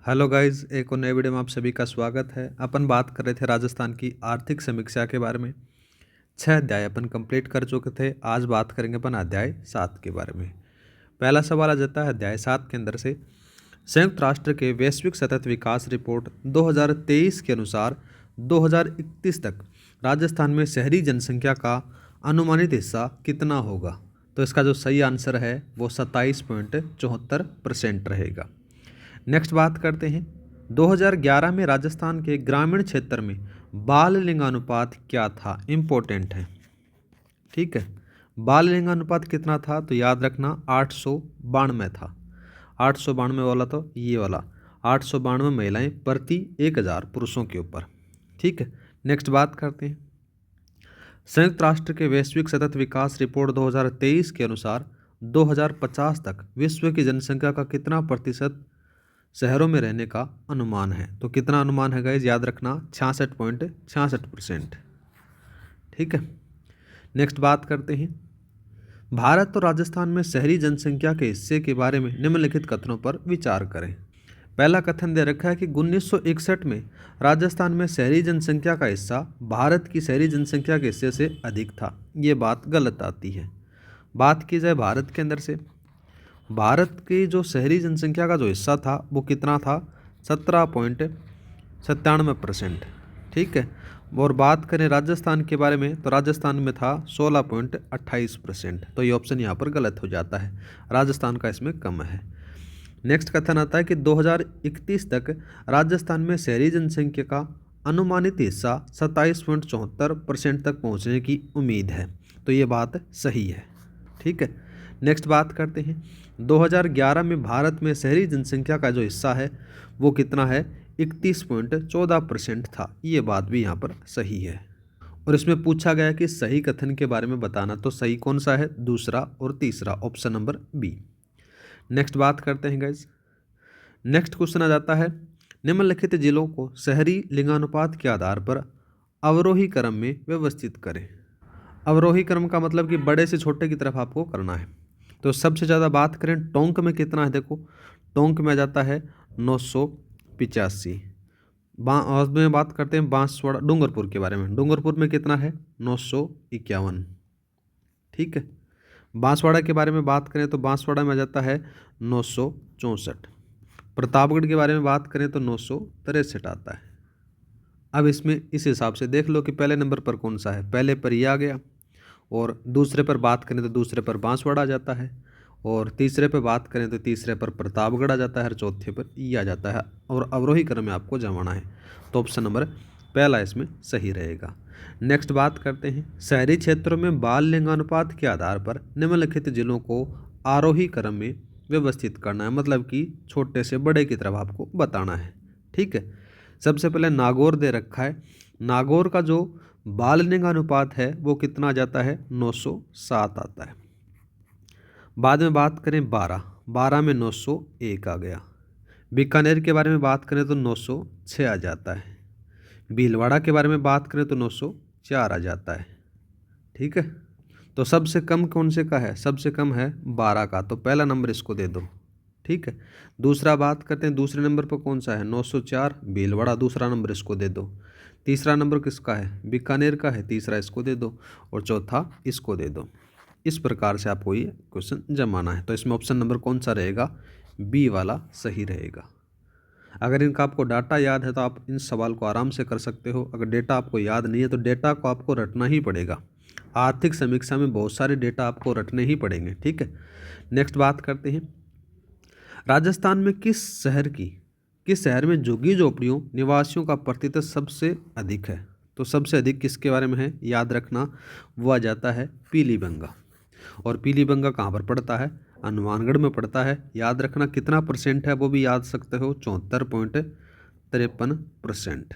Hello guys, एक और नए वीडियो में आप सभी का स्वागत है। अपन बात कर रहे थे राजस्थान की आर्थिक समीक्षा के बारे में। 6 अध्याय अपन कंप्लीट कर चुके थे। आज बात करेंगे अपन अध्याय 7 के बारे में। पहला सवाल आ जाता है अध्याय 7 के अंदर से, संयुक्त राष्ट्र के वैश्विक सतत विकास रिपोर्ट 2023 के अनुसार 2031 तक राजस्थान में शहरी जनसंख्या का अनुमानित हिस्सा कितना होगा। तो इसका जो सही आंसर है वो 27.74% रहेगा। नेक्स्ट बात करते हैं, 2011 में राजस्थान के ग्रामीण क्षेत्र में बाल लिंगानुपात क्या था। इम्पोर्टेंट है, ठीक है। बाल लिंगानुपात कितना था तो याद रखना 892 था। 892 वाला तो ये वाला 892 महिलाएं प्रति 1000 पुरुषों के ऊपर, ठीक है। नेक्स्ट बात करते हैं, संयुक्त राष्ट्र के वैश्विक सतत विकास रिपोर्ट 2023 के अनुसार 2050 तक विश्व की जनसंख्या का कितना प्रतिशत शहरों में रहने का अनुमान है। तो कितना अनुमान है गाइज, याद रखना 66.66%, ठीक है। नेक्स्ट बात करते हैं, भारत और राजस्थान में शहरी जनसंख्या के हिस्से के बारे में निम्नलिखित कथनों पर विचार करें। पहला कथन दे रखा है कि 1961 में राजस्थान में शहरी जनसंख्या का हिस्सा भारत की शहरी जनसंख्या के हिस्से से अधिक था। ये बात गलत आती है। बात की जाए भारत के अंदर से, भारत की जो शहरी जनसंख्या का जो हिस्सा था वो कितना था, 17.97%, ठीक है। और बात करें राजस्थान के बारे में तो राजस्थान में था 16.28%। तो ये ऑप्शन यहाँ पर गलत हो जाता है, राजस्थान का इसमें कम है। नेक्स्ट कथन आता है कि 2031 तक राजस्थान में शहरी जनसंख्या का अनुमानित हिस्सा 27.74% तक पहुँचने की उम्मीद है। तो ये बात सही है, ठीक है। नेक्स्ट बात करते हैं, 2011 में भारत में शहरी जनसंख्या का जो हिस्सा है वो कितना है, 31.14% था। ये बात भी यहाँ पर सही है। और इसमें पूछा गया कि सही कथन के बारे में बताना, तो सही कौन सा है, दूसरा और तीसरा, ऑप्शन नंबर बी। नेक्स्ट बात करते हैं गाइज, नेक्स्ट क्वेश्चन आ जाता है, निम्नलिखित जिलों को शहरी लिंगानुपात के आधार पर अवरोही क्रम में व्यवस्थित करें। अवरोही क्रम का मतलब कि बड़े से छोटे की तरफ आपको करना है। तो सबसे ज़्यादा बात करें टोंक में कितना है, देखो टोंक में आ जाता है 985। में बात करते हैं बांसवाड़ा डूंगरपुर के बारे में, डूंगरपुर में कितना है 951, ठीक है। बांसवाड़ा के बारे में बात करें तो बांसवाड़ा में आ जाता है 964। प्रतापगढ़ के बारे में बात करें तो 963 आता है। अब इसमें इस हिसाब से देख लो कि पहले नंबर पर कौन सा है, पहले पर ये आ गया, और दूसरे पर बात करें तो दूसरे पर बांसवाड़ा आ जाता है, और तीसरे पर बात करें तो तीसरे पर प्रतापगढ़ आ जाता है, और चौथे पर ये आ जाता है। और अवरोही क्रम में आपको जमाना है, तो ऑप्शन नंबर पहला इसमें सही रहेगा। नेक्स्ट बात करते हैं, शहरी क्षेत्रों में बाल लिंगानुपात के आधार पर निम्नलिखित जिलों को आरोही क्रम में व्यवस्थित करना है, मतलब कि छोटे से बड़े की तरफ आपको बताना है, ठीक है। सबसे पहले नागौर दे रखा है, नागौर का जो बाल लिंगानुपात है वो कितना जाता है, 907 आता है। बाद में बात करें 12 में 901 आ गया। बीकानेर के बारे में बात करें तो 906 आ जाता है। भीलवाड़ा के बारे में बात करें तो 904 आ जाता है, ठीक है। तो सबसे कम कौन से का है, सबसे कम है 12 का, तो पहला नंबर इसको दे दो, ठीक है। दूसरा बात करते हैं, दूसरे नंबर पर कौन सा है, 904 भीलवाड़ा, दूसरा नंबर इसको दे दो। तीसरा नंबर किसका है, बीकानेर का है, तीसरा इसको दे दो, और चौथा इसको दे दो। इस प्रकार से आपको ये क्वेश्चन जमाना है। तो इसमें ऑप्शन नंबर कौन सा रहेगा, बी वाला सही रहेगा। अगर इनका आपको डाटा याद है तो आप इन सवाल को आराम से कर सकते हो। अगर डेटा आपको याद नहीं है तो डेटा को आपको रटना ही पड़ेगा। आर्थिक समीक्षा में बहुत सारे डेटा आपको रटने ही पड़ेंगे, ठीक है। नेक्स्ट बात करते हैं, राजस्थान में किस शहर में झुग्गी झोपड़ियों निवासियों का प्रतिशत सबसे अधिक है। तो सबसे अधिक किसके बारे में है, याद रखना वो आ जाता है पीलीबंगा। और पीलीबंगा कहाँ पर पड़ता है, हनुमानगढ़ में पड़ता है। याद रखना कितना परसेंट है वो भी याद सकते हो, 74.53%,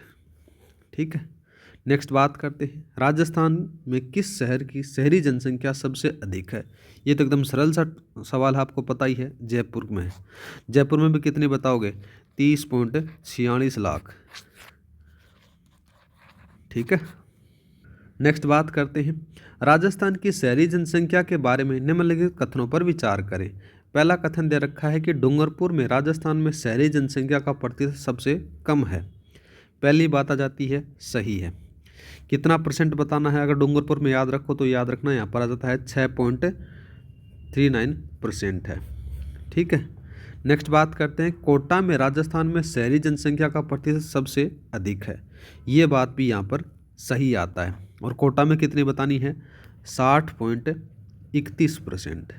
ठीक है। नेक्स्ट बात करते हैं, राजस्थान में किस शहर की शहरी जनसंख्या सबसे अधिक है। ये तो एकदम सरल सा सवाल है, आपको पता ही है, जयपुर में है। जयपुर में भी कितनी बताओगे, 30.46 लाख, ठीक है। नेक्स्ट बात करते हैं, राजस्थान की शहरी जनसंख्या के बारे में निम्नलिखित कथनों पर विचार करें। पहला कथन दे रखा है कि डूंगरपुर में राजस्थान में शहरी जनसंख्या का प्रतिशत सबसे कम है। पहली बात आ जाती है सही है। कितना परसेंट बताना है, अगर डूंगरपुर में याद रखो तो याद रखना यहाँ पर आ जाता है 6.39% है। ठीक है, नेक्स्ट बात करते हैं, कोटा में राजस्थान में शहरी जनसंख्या का प्रतिशत सबसे अधिक है। ये बात भी यहाँ पर सही आता है। और कोटा में कितनी बतानी है, 60.31%।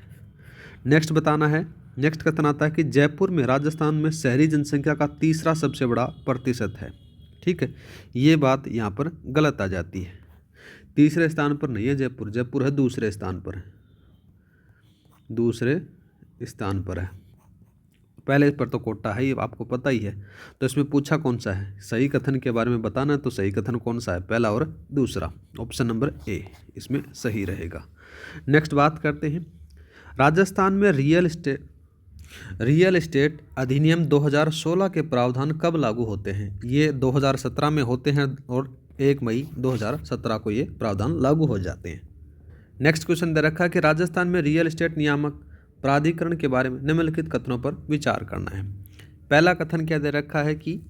नेक्स्ट बताना है, नेक्स्ट कथन आता है कि जयपुर में राजस्थान में शहरी जनसंख्या का तीसरा सबसे बड़ा प्रतिशत है। ठीक है, ये बात यहाँ पर गलत आ जाती है। तीसरे स्थान पर नहीं है जयपुर, जयपुर है दूसरे स्थान पर है, दूसरे स्थान पर है। पहले पर तो कोटा है, ये आपको पता ही है। तो इसमें पूछा कौन सा है, सही कथन के बारे में बताना है, तो सही कथन कौन सा है, पहला और दूसरा, ऑप्शन नंबर ए इसमें सही रहेगा। नेक्स्ट बात करते हैं, राजस्थान में रियल एस्टेट अधिनियम 2016 के प्रावधान कब लागू होते हैं। ये 2017 में होते हैं और 1 मई 2017 को ये प्रावधान लागू हो जाते हैं। नेक्स्ट क्वेश्चन दे रखा है कि राजस्थान में रियल एस्टेट नियामक प्राधिकरण के बारे में निम्नलिखित कथनों पर विचार करना है। पहला कथन क्या दे रखा है कि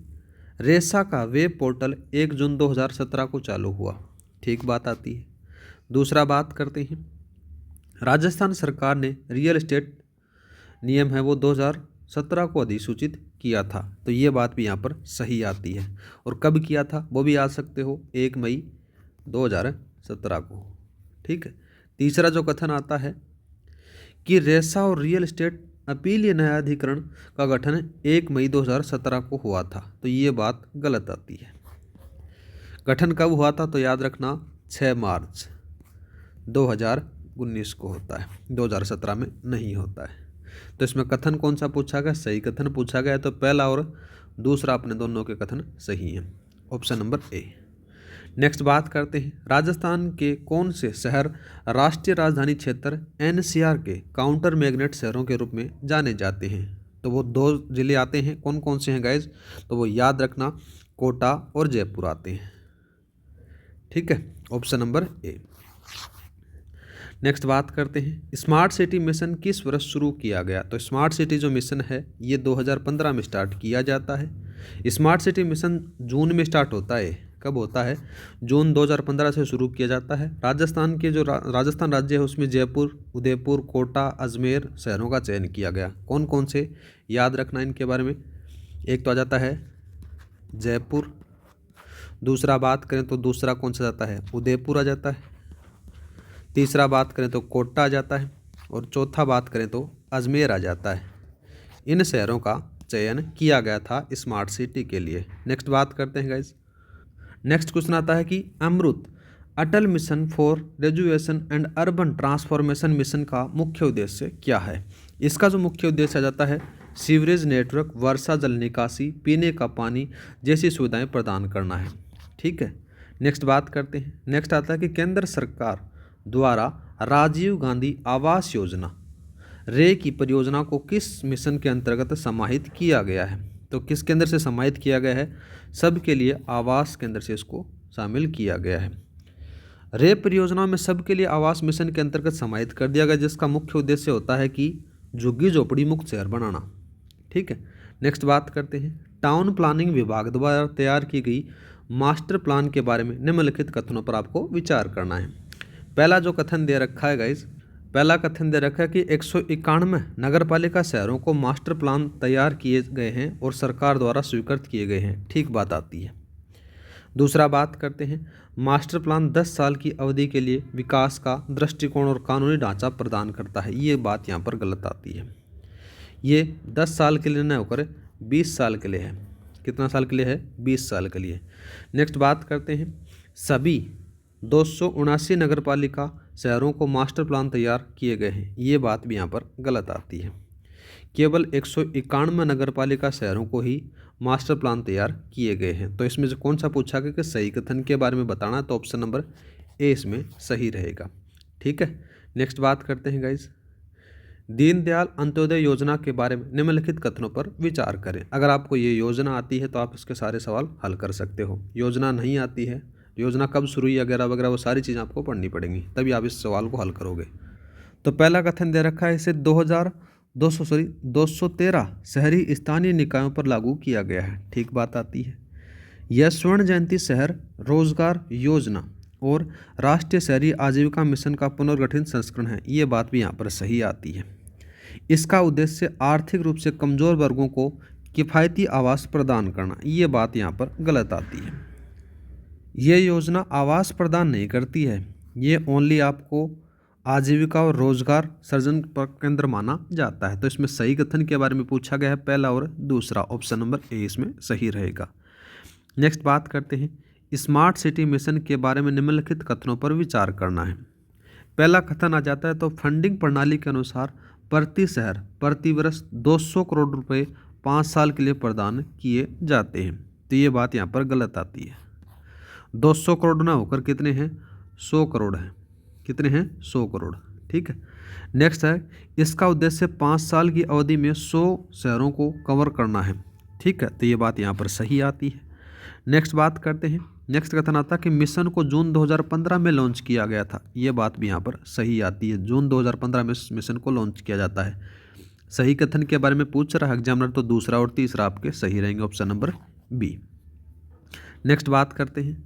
रेसा का वेब पोर्टल 1 जून 2017 को चालू हुआ। ठीक बात आती है। दूसरा बात करते हैं, राजस्थान सरकार ने रियल एस्टेट नियम है वो 2017 को अधिसूचित किया था। तो ये बात भी यहाँ पर सही आती है। और कब किया था वो भी आ सकते हो, 1 मई 2017 को। ठीक है, तीसरा जो कथन आता है कि रेसा और रियल एस्टेट अपीलीय न्यायाधिकरण का गठन 1 मई 2017 को हुआ था। तो ये बात गलत आती है। गठन कब हुआ था, तो याद रखना 6 मार्च 2019 को होता है, 2017 में नहीं होता है। तो इसमें कथन कौन सा पूछा गया, सही कथन पूछा गया है। तो पहला और दूसरा अपने दोनों के कथन सही हैं, ऑप्शन नंबर ए। नेक्स्ट बात करते हैं, राजस्थान के कौन से शहर राष्ट्रीय राजधानी क्षेत्र एनसीआर के काउंटर मैग्नेट शहरों के रूप में जाने जाते हैं। तो वो 2 जिले आते हैं, कौन कौन से हैं गाइज, तो वो याद रखना, कोटा और जयपुर आते हैं। ठीक है, ऑप्शन नंबर ए। नेक्स्ट बात करते हैं, स्मार्ट सिटी मिशन किस वर्ष शुरू किया गया। तो स्मार्ट सिटी जो मिशन है ये 2015 में स्टार्ट किया जाता है। स्मार्ट सिटी मिशन जून में स्टार्ट होता है। कब होता है, जून 2015 से शुरू किया जाता है। राजस्थान के जो राजस्थान राज्य है उसमें जयपुर, उदयपुर, कोटा, अजमेर शहरों का चयन किया गया। कौन कौन से, याद रखना इनके बारे में। एक तो आ जाता है जयपुर, दूसरा बात करें तो दूसरा कौन सा जाता है, उदयपुर आ जाता है, तीसरा बात करें तो कोटा आ जाता है, और चौथा बात करें तो अजमेर आ जाता है। इन शहरों का चयन किया गया था स्मार्ट सिटी के लिए। नेक्स्ट बात करते हैं गाइज, नेक्स्ट क्वेश्चन आता है कि Amrut Atal mission for rejuvenation and urban transformation mission का मुख्य उद्देश्य क्या है। इसका जो मुख्य उद्देश्य आ जाता है सीवरेज नेटवर्क, वर्षा जल निकासी, पीने का पानी जैसी सुविधाएं प्रदान करना है। ठीक है, नेक्स्ट बात करते हैं, नेक्स्ट आता है कि केंद्र सरकार द्वारा राजीव गांधी आवास योजना रे की परियोजना को किस मिशन के अंतर्गत समाहित किया गया है। तो किस केंद्र से समाहित किया गया है, सबके लिए आवास केंद्र से इसको शामिल किया गया है। रे परियोजना में सबके लिए आवास मिशन के अंतर्गत समाहित कर दिया गया, जिसका मुख्य उद्देश्य होता है कि झुग्गी झोपड़ी मुक्त शहर बनाना। ठीक है, नेक्स्ट बात करते हैं, टाउन प्लानिंग विभाग द्वारा तैयार की गई मास्टर प्लान के बारे में निम्नलिखित कथनों पर आपको विचार करना है। पहला जो कथन दे रखा है गाइज, पहला कथन दे रखा है कि 191 नगरपालिका शहरों को मास्टर प्लान तैयार किए गए हैं और सरकार द्वारा स्वीकृत किए गए हैं। ठीक बात आती है। दूसरा बात करते हैं, मास्टर प्लान 10 साल की अवधि के लिए विकास का दृष्टिकोण और कानूनी ढांचा प्रदान करता है। ये बात यहाँ पर गलत आती है। ये 10 साल के लिए न होकर 20 साल के लिए है। कितना साल के लिए है, 20 साल के लिए। नेक्स्ट बात करते हैं, सभी 279 नगरपालिका शहरों को मास्टर प्लान तैयार किए गए हैं। ये बात भी यहाँ पर गलत आती है। केवल 191 नगरपालिका शहरों को ही मास्टर प्लान तैयार किए गए हैं। तो इसमें से कौन सा पूछा गया कि सही कथन के बारे में बताना, तो ऑप्शन नंबर ए इसमें सही रहेगा। ठीक है, नेक्स्ट बात करते हैं गाइज, दीनदयाल अंत्योदय योजना के बारे में निम्नलिखित कथनों पर विचार करें। अगर आपको ये योजना आती है तो आप इसके सारे सवाल हल कर सकते हो। योजना नहीं आती है, योजना कब शुरू हुई वगैरह वगैरह, वो सारी चीज़ें आपको पढ़नी पड़ेंगी, तभी आप इस सवाल को हल करोगे। तो पहला कथन दे रखा है, इसे 2000 213 शहरी स्थानीय निकायों पर लागू किया गया है। ठीक बात आती है। यह स्वर्ण जयंती शहर रोजगार योजना और राष्ट्रीय शहरी आजीविका मिशन का पुनर्गठित संस्करण है। ये बात भी यहाँ पर सही आती है। इसका उद्देश्य आर्थिक रूप से कमजोर वर्गों को किफ़ायती आवास प्रदान करना। ये बात यहाँ पर गलत आती है। ये योजना आवास प्रदान नहीं करती है, ये ओनली आपको आजीविका और रोजगार सृजन पर केंद्र माना जाता है। तो इसमें सही कथन के बारे में पूछा गया है, पहला और दूसरा, ऑप्शन नंबर ए इसमें सही रहेगा। नेक्स्ट बात करते हैं, स्मार्ट सिटी मिशन के बारे में निम्नलिखित कथनों पर विचार करना है। पहला कथन आ जाता है, तो फंडिंग प्रणाली के अनुसार प्रति शहर प्रति वर्ष 200 करोड़ रुपए 5 साल के लिए प्रदान किए जाते हैं। तो ये बात यहाँ पर गलत आती है। 200 करोड़ ना होकर कितने हैं, 100 करोड़ हैं। कितने हैं, 100 करोड़। ठीक है। नेक्स्ट है, इसका उद्देश्य 5 साल की अवधि में 100 शहरों को कवर करना है। ठीक है, तो ये बात यहाँ पर सही आती है। नेक्स्ट बात करते हैं, नेक्स्ट कथन आता है कि मिशन को जून 2015 में लॉन्च किया गया था। ये बात भी यहाँ पर सही आती है, जून 2015 में मिशन को लॉन्च किया जाता है। सही कथन के बारे में पूछ रहा है एग्जामिनर, तो दूसरा और तीसरा आपके सही रहेंगे, ऑप्शन नंबर बी। नेक्स्ट बात करते हैं,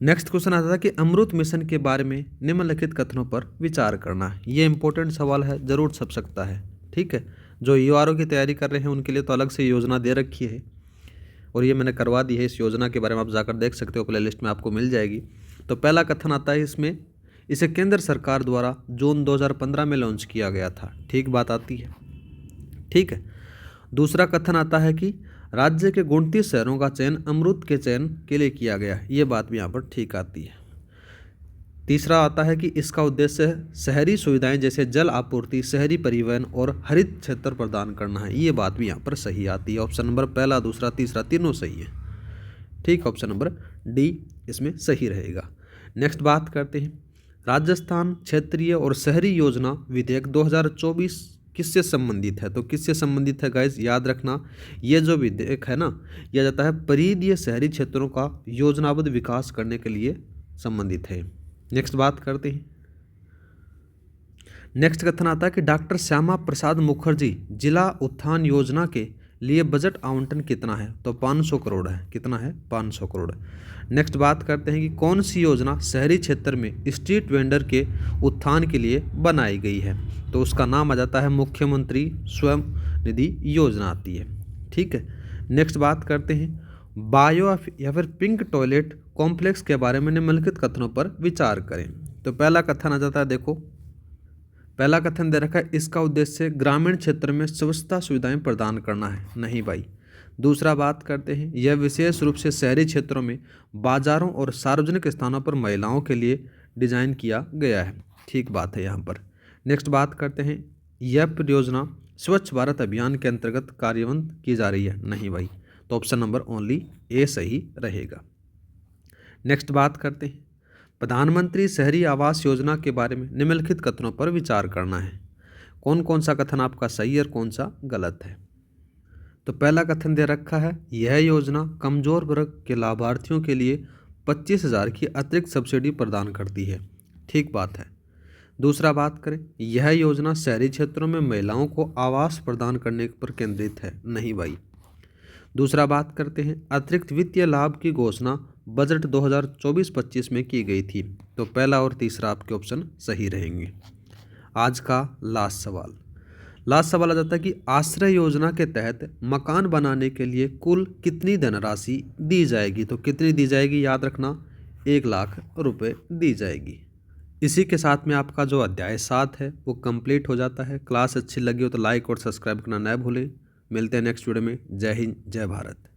नेक्स्ट क्वेश्चन आता है कि अमृत मिशन के बारे में निम्नलिखित कथनों पर विचार करना है। ये इंपॉर्टेंट सवाल है, जरूर छप सकता है। ठीक है, जो यूआरओ की तैयारी कर रहे हैं उनके लिए तो अलग से योजना दे रखी है और ये मैंने करवा दी है। इस योजना के बारे में आप जाकर देख सकते हो, प्लेलिस्ट में आपको मिल जाएगी। तो पहला कथन आता है इसमें, इसे केंद्र सरकार द्वारा जून 2015 में लॉन्च किया गया था। ठीक बात आती है। ठीक है। दूसरा कथन आता है कि राज्य के 29 शहरों का चयन अमृत के चयन के लिए किया गया। ये बात भी यहाँ पर ठीक आती है। तीसरा आता है कि इसका उद्देश्य शहरी सुविधाएं जैसे जल आपूर्ति, शहरी परिवहन और हरित क्षेत्र प्रदान करना है। ये बात भी यहाँ पर सही आती है। ऑप्शन नंबर पहला, दूसरा, तीसरा तीनों सही है। ठीक, ऑप्शन नंबर डी इसमें सही रहेगा। नेक्स्ट बात करते हैं, राजस्थान क्षेत्रीय और शहरी योजना विधेयक 2024 किससे संबंधित है। तो किससे संबंधित है गाइस, याद रखना, ये जो विधेयक है ना, यह जाता है परिधीय शहरी क्षेत्रों का योजनाबद्ध विकास करने के लिए संबंधित है। नेक्स्ट बात करते हैं, नेक्स्ट कथन आता है कि डॉक्टर श्यामा प्रसाद मुखर्जी जिला उत्थान योजना के लिए बजट आवंटन कितना है। तो 500 करोड़ है। कितना है, 500 करोड़। नेक्स्ट बात करते हैं कि कौन सी योजना शहरी क्षेत्र में स्ट्रीट वेंडर के उत्थान के लिए बनाई गई है। तो उसका नाम आ जाता है मुख्यमंत्री स्वयं निधि योजना आती है। ठीक है। नेक्स्ट बात करते हैं, बायो या फिर पिंक टॉयलेट कॉम्प्लेक्स के बारे में निम्नलिखित कथनों पर विचार करें। तो पहला कथन आ जाता है, देखो पहला कथन दे रखा है, इसका उद्देश्य ग्रामीण क्षेत्र में स्वच्छता सुविधाएं प्रदान करना है। नहीं भाई। दूसरा बात करते हैं, यह विशेष रूप से शहरी क्षेत्रों में बाजारों और सार्वजनिक स्थानों पर महिलाओं के लिए डिजाइन किया गया है। ठीक बात है यहाँ पर। नेक्स्ट बात करते हैं, यह परियोजना स्वच्छ भारत अभियान के अंतर्गत कार्यान्वित की जा रही है। नहीं भाई। तो ऑप्शन नंबर ओनली ए सही रहेगा। नेक्स्ट बात करते हैं, प्रधानमंत्री शहरी आवास योजना के बारे में निम्नलिखित कथनों पर विचार करना है। कौन कौन सा कथन आपका सही और कौन सा गलत है। तो पहला कथन दे रखा है, यह योजना कमजोर वर्ग के लाभार्थियों के लिए 25,000 की अतिरिक्त सब्सिडी प्रदान करती है। ठीक बात है। दूसरा बात करें, यह योजना शहरी क्षेत्रों में महिलाओं को आवास प्रदान करने पर केंद्रित है। नहीं भाई। दूसरा बात करते हैं, अतिरिक्त वित्तीय लाभ की घोषणा बजट 2024-25 में की गई थी। तो पहला और तीसरा आपके ऑप्शन सही रहेंगे। आज का लास्ट सवाल आ जाता है कि आश्रय योजना के तहत मकान बनाने के लिए कुल कितनी धनराशि दी जाएगी। तो कितनी दी जाएगी, याद रखना 1 लाख रुपए दी जाएगी। इसी के साथ में आपका जो अध्याय 7 है वो कंप्लीट हो जाता है। क्लास अच्छी लगी हो तो लाइक और सब्सक्राइब करना न भूलें। मिलते हैं नेक्स्ट वीडियो में। जय हिंद, जय भारत।